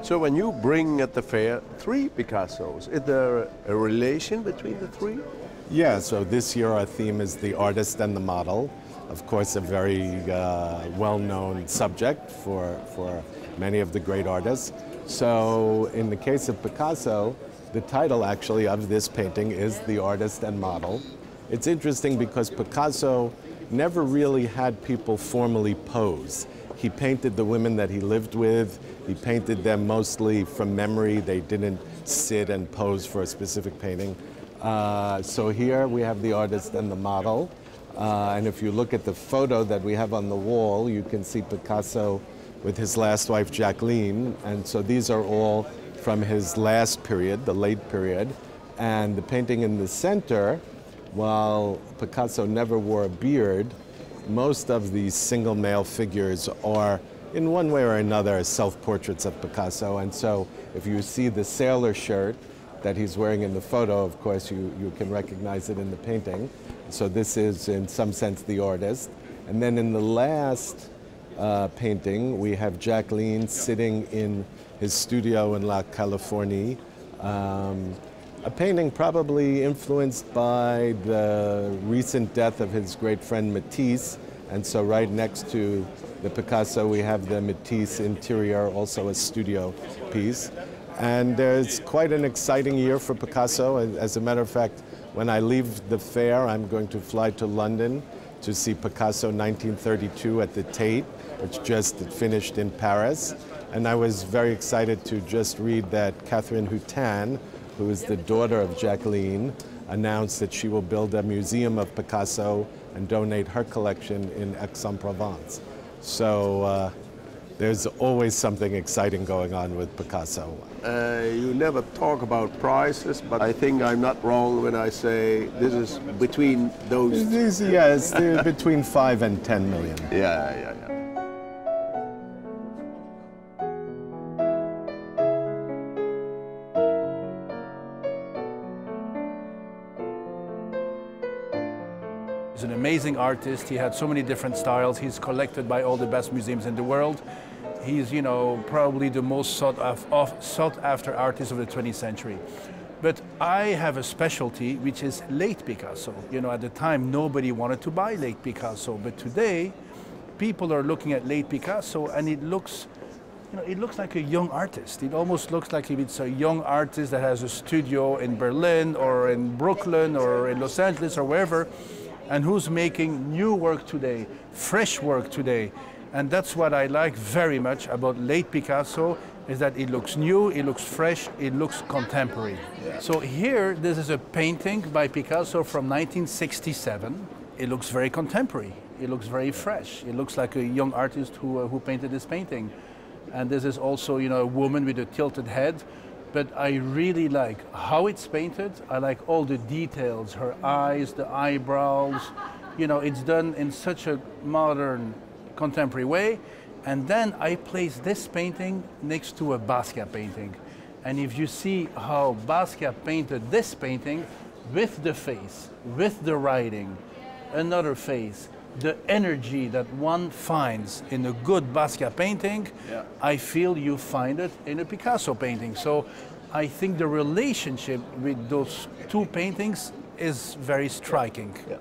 So when you bring at the fair 3 Picassos, is there a relation between the 3? Yeah, so this year our theme is the artist and the model. Of course, a very well-known subject for many of the great artists. So in the case of Picasso, the title actually of this painting is The Artist and Model. It's interesting because Picasso never really had people formally pose. He painted the women that he lived with. He painted them mostly from memory. They didn't sit and pose for a specific painting. So here we have the artist and the model. And if you look at the photo that we have on the wall, you can see Picasso with his last wife, Jacqueline. And so these are all from his last period, the late period. And the painting in the center, while Picasso never wore a beard, most of these single male figures are, in one way or another, self-portraits of Picasso. And so if you see the sailor shirt that he's wearing in the photo, of course, you can recognize it in the painting. So this is, in some sense, the artist. And then in the last painting, we have Jacqueline sitting in his studio in La Californie. A painting probably influenced by the recent death of his great friend Matisse. And so right next to the Picasso, we have the Matisse interior, also a studio piece. And it's quite an exciting year for Picasso. As a matter of fact, when I leave the fair, I'm going to fly to London to see Picasso 1932 at the Tate, which just finished in Paris. And I was very excited to just read that Catherine Houtin, who is the daughter of Jacqueline, announced that she will build a museum of Picasso and donate her collection in Aix-en-Provence. So there's always something exciting going on with Picasso. You never talk about prices, but I think I'm not wrong when I say this is between those. Yes, between 5 and 10 million. Yeah. He's an amazing artist. He had so many different styles. He's collected by all the best museums in the world. He's, you know, probably the most sought after artist of the 20th century. But I have a specialty, which is late Picasso. You know, at the time, nobody wanted to buy late Picasso. But today, people are looking at late Picasso, and it looks, you know, it looks like a young artist. It almost looks like if it's a young artist that has a studio in Berlin or in Brooklyn or in Los Angeles or wherever, and who's making new work today, fresh work today. And that's what I like very much about late Picasso, is that it looks new, it looks fresh, it looks contemporary. Yeah. So here, this is a painting by Picasso from 1967. It looks very contemporary, it looks very fresh. It looks like a young artist who painted this painting. And this is also, you know, a woman with a tilted head. But I really like how it's painted. I like all the details, her eyes, the eyebrows. You know, it's done in such a modern, contemporary way. And then I place this painting next to a Basquiat painting. And if you see how Basquiat painted this painting, with the face, with the writing, another face, the energy that one finds in a good Basquiat painting, yeah, I feel you find it in a Picasso painting. So I think the relationship with those two paintings is very striking. Yeah.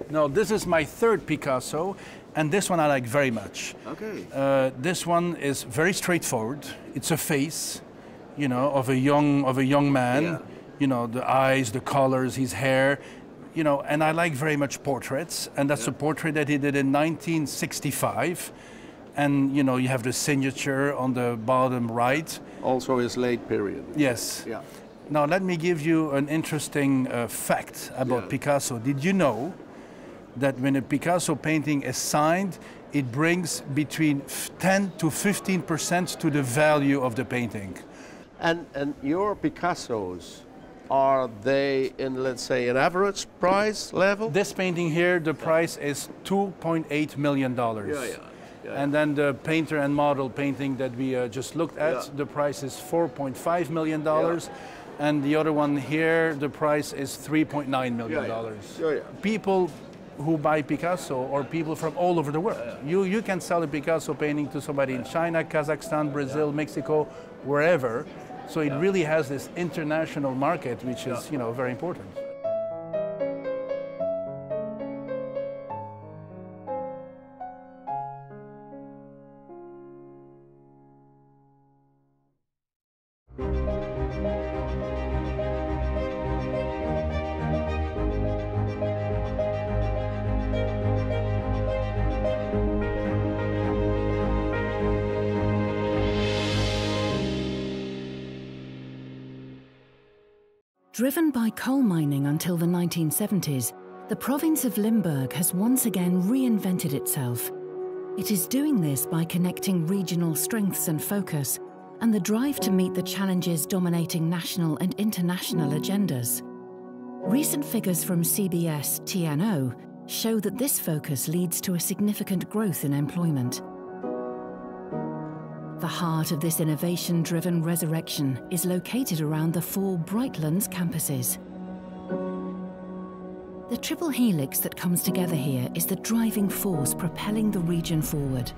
Now, this is my third Picasso, and this one I like very much. Okay. This one is very straightforward. It's a face, you know, of a young man. Yeah. You know, the eyes, the colors, his hair. You know, and I like very much portraits, and that's a portrait that he did in 1965. And, you know, you have the signature on the bottom right. Also his late period. Yes. Yeah. Now, let me give you an interesting fact about Picasso. Did you know that when a Picasso painting is signed, it brings between 10 to 15% to the value of the painting? And your Picassos, are they in, let's say, an average price level? This painting here, the price is $2.8 million. And then the painter and model painting that we just looked at, the price is $4.5 million. And the other one here, the price is $3.9 million. People who buy Picasso or people from all over the world. You can sell a Picasso painting to somebody in China, Kazakhstan, Brazil, Mexico, wherever. So it really has this international market, which is, you know, very important. Driven by coal mining until the 1970s, the province of Limburg has once again reinvented itself. It is doing this by connecting regional strengths and focus, and the drive to meet the challenges dominating national and international agendas. Recent figures from CBS TNO show that this focus leads to a significant growth in employment. The heart of this innovation-driven resurrection is located around the 4 Brightlands campuses. The triple helix that comes together here is the driving force propelling the region forward.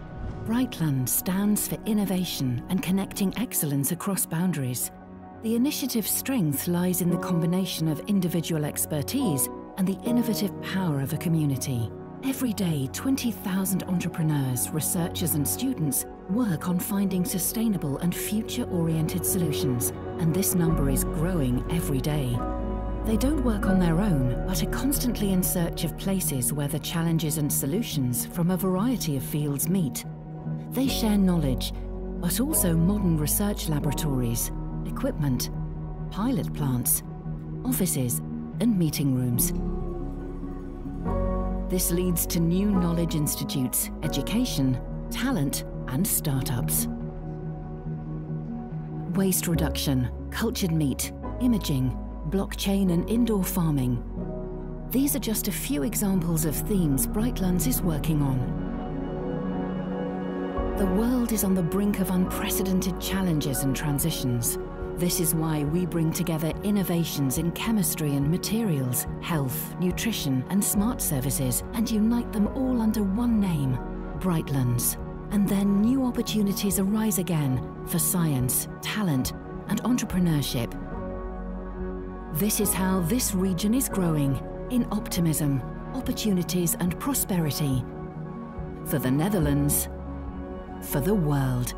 Brightlands stands for innovation and connecting excellence across boundaries. The initiative's strength lies in the combination of individual expertise and the innovative power of a community. Every day, 20,000 entrepreneurs, researchers and students work on finding sustainable and future-oriented solutions, and this number is growing every day. They don't work on their own, but are constantly in search of places where the challenges and solutions from a variety of fields meet. They share knowledge, but also modern research laboratories, equipment, pilot plants, offices, and meeting rooms. This leads to new knowledge institutes, education, talent, and startups. Waste reduction, cultured meat, imaging, blockchain and indoor farming. These are just a few examples of themes Brightlands is working on. The world is on the brink of unprecedented challenges and transitions. This is why we bring together innovations in chemistry and materials, health, nutrition and smart services and unite them all under one name, Brightlands. And then new opportunities arise again for science, talent and entrepreneurship. This is how this region is growing, in optimism, opportunities and prosperity. For the Netherlands, for the world.